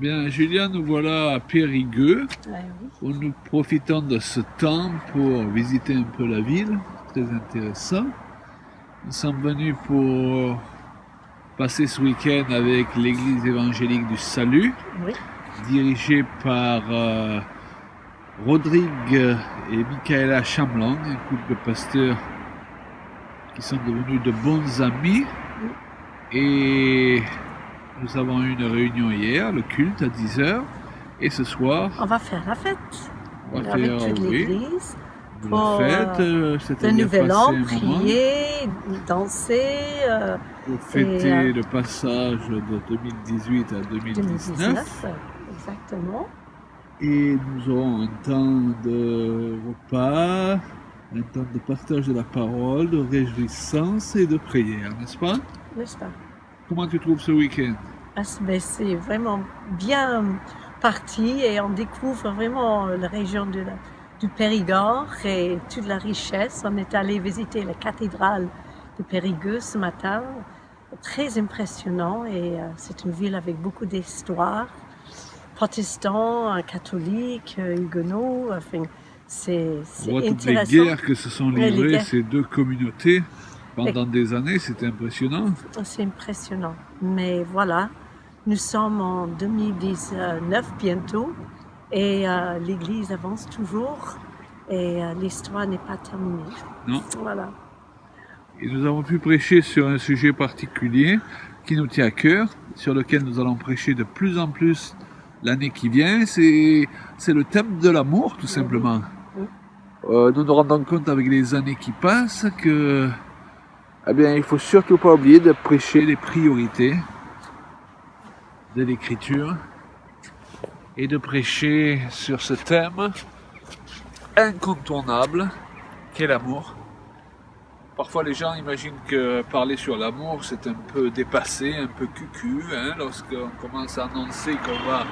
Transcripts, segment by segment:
Bien, Julia, nous voilà à Périgueux, Oui. où nous profitons de ce temps pour visiter un peu la ville, très intéressant. Nous sommes venus pour passer ce week-end avec l'église évangélique du Salut, Oui. dirigée par Rodrigue et Michaela Chamlang, un couple de pasteurs qui sont devenus de bons amis. Et nous avons eu une réunion hier, le culte à 10h, et ce soir, On va faire la fête on va avec faire, toute oui, l'église. de Pour la fête, le c'est-à-dire nouvel passer an, un moment prier, danser. pour fêter et, le passage de 2018 à 2019. 2019, exactement. Et nous aurons un temps de repas, un temps de partage de la parole, de réjouissance et de prière, n'est-ce pas? N'est-ce pas? Comment tu trouves ce week-end? Mais c'est vraiment bien parti et on découvre vraiment la région du Périgord et toute la richesse. On est allé visiter la cathédrale de Périgueux ce matin. Très impressionnant et c'est une ville avec beaucoup d'histoire. Protestants, catholiques, huguenots, enfin, c'est On voit toutes les intéressant. guerres que se sont Ouais, les livrées guerres. ces deux communautés pendant des années, c'était impressionnant. C'est impressionnant. Mais voilà, nous sommes en 2019 bientôt et l'Église avance toujours et l'histoire n'est pas terminée. Non. Voilà. Et nous avons pu prêcher sur un sujet particulier qui nous tient à cœur, sur lequel nous allons prêcher de plus en plus l'année qui vient. C'est le thème de l'amour, tout simplement. Nous nous rendons compte avec les années qui passent que, eh bien, il faut surtout pas oublier de prêcher les priorités de l'écriture et de prêcher sur ce thème incontournable qu'est l'amour. Parfois les gens imaginent que parler sur l'amour c'est un peu dépassé, un peu cucu, hein, lorsqu'on commence à annoncer qu'on va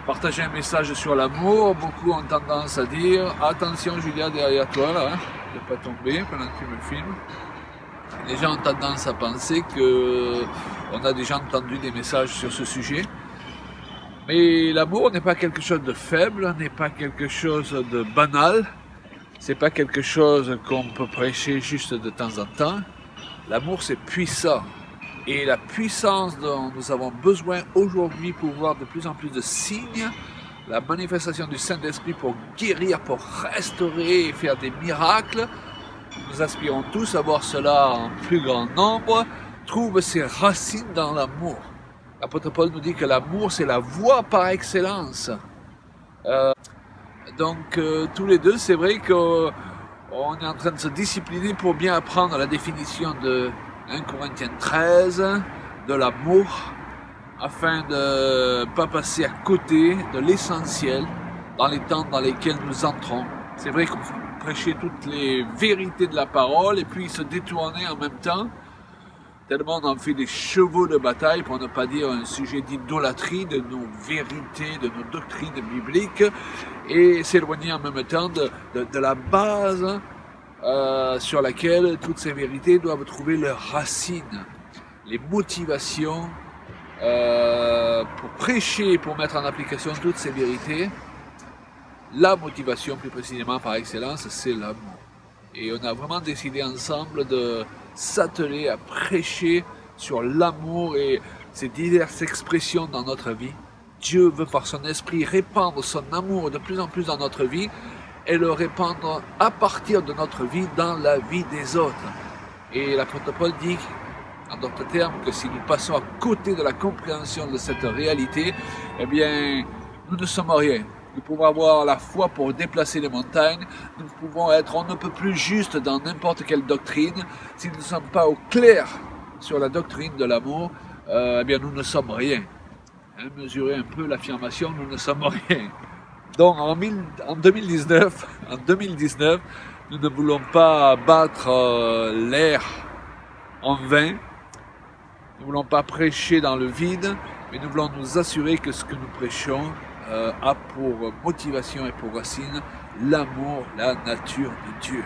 partager un message sur l'amour. Beaucoup ont tendance à dire attention Julia derrière toi là, hein, de ne pas tomber pendant que tu me filmes. Les gens ont tendance à penser qu'on a déjà entendu des messages sur ce sujet. Mais l'amour n'est pas quelque chose de faible, n'est pas quelque chose de banal. C'est pas quelque chose qu'on peut prêcher juste de temps en temps. L'amour, c'est puissant. Et la puissance dont nous avons besoin aujourd'hui pour voir de plus en plus de signes, la manifestation du Saint-Esprit pour guérir, pour restaurer et faire des miracles, nous aspirons tous à voir cela en plus grand nombre, trouve ses racines dans l'amour. L'apôtre Paul nous dit que l'amour, c'est la voie par excellence. Donc tous les deux, c'est vrai qu'on est en train de se discipliner pour bien apprendre la définition de 1 Corinthiens 13, de l'amour, afin de ne pas passer à côté de l'essentiel dans les temps dans lesquels nous entrons. C'est vrai qu'on faut prêcher toutes les vérités de la parole et puis se détourner en même temps. Tellement on en fait des chevaux de bataille, pour ne pas dire un sujet d'idolâtrie de nos vérités, de nos doctrines bibliques, et s'éloigner en même temps de la base sur laquelle toutes ces vérités doivent trouver leurs racines, les motivations pour prêcher, pour mettre en application toutes ces vérités. La motivation, plus précisément par excellence, c'est l'amour. Et on a vraiment décidé ensemble de s'atteler à prêcher sur l'amour et ses diverses expressions dans notre vie. Dieu veut par son esprit répandre son amour de plus en plus dans notre vie et le répandre à partir de notre vie dans la vie des autres. Et l'apôtre Paul dit, en d'autres termes, que si nous passons à côté de la compréhension de cette réalité, eh bien, nous ne sommes rien. Nous pouvons avoir la foi pour déplacer les montagnes, nous pouvons être on ne peut plus juste dans n'importe quelle doctrine. Si nous ne sommes pas au clair sur la doctrine de l'amour, eh bien nous ne sommes rien. Hein, mesurez un peu l'affirmation, nous ne sommes rien. Donc en 2019, nous ne voulons pas battre l'air en vain, nous ne voulons pas prêcher dans le vide, mais nous voulons nous assurer que ce que nous prêchons a pour motivation et pour racine l'amour, la nature de Dieu.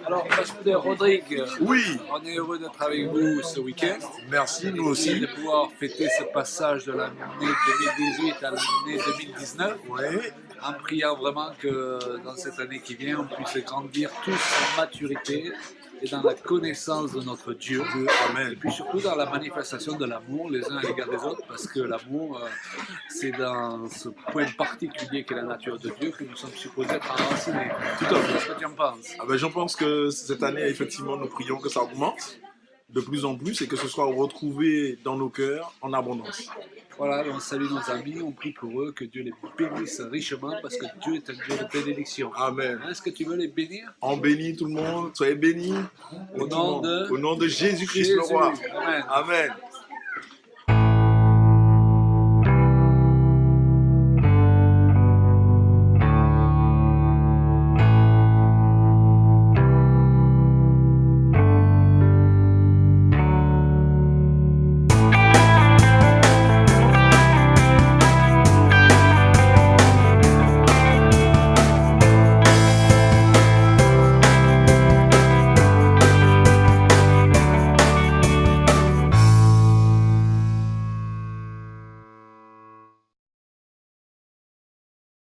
Alors, Pasteur Rodrigue, Oui, on est heureux d'être avec vous ce week-end. merci, nous Et aussi. de pouvoir fêter ce passage de l'année 2018 à l'année 2019, Oui, en priant vraiment que dans cette année qui vient, on puisse grandir tous en maturité et dans la connaissance de notre Dieu. Et Amen. puis surtout dans la manifestation de l'amour les uns à l'égard des autres, parce que l'amour, c'est dans ce point particulier qu'est la nature de Dieu que nous sommes supposés être enracinés. Tout à fait. Qu'est-ce que tu en penses? Ah ben, je pense que cette année, effectivement, nous prions que ça augmente de plus en plus et que ce soit retrouvé dans nos cœurs en abondance. Voilà, on salue nos amis, on prie pour eux, que Dieu les bénisse richement, parce que Dieu est un Dieu de bénédiction. Amen. Est-ce que tu veux les bénir? En béni tout le monde, soyez bénis. Au nom de Au nom de Jésus-Christ le roi. Amen. Amen.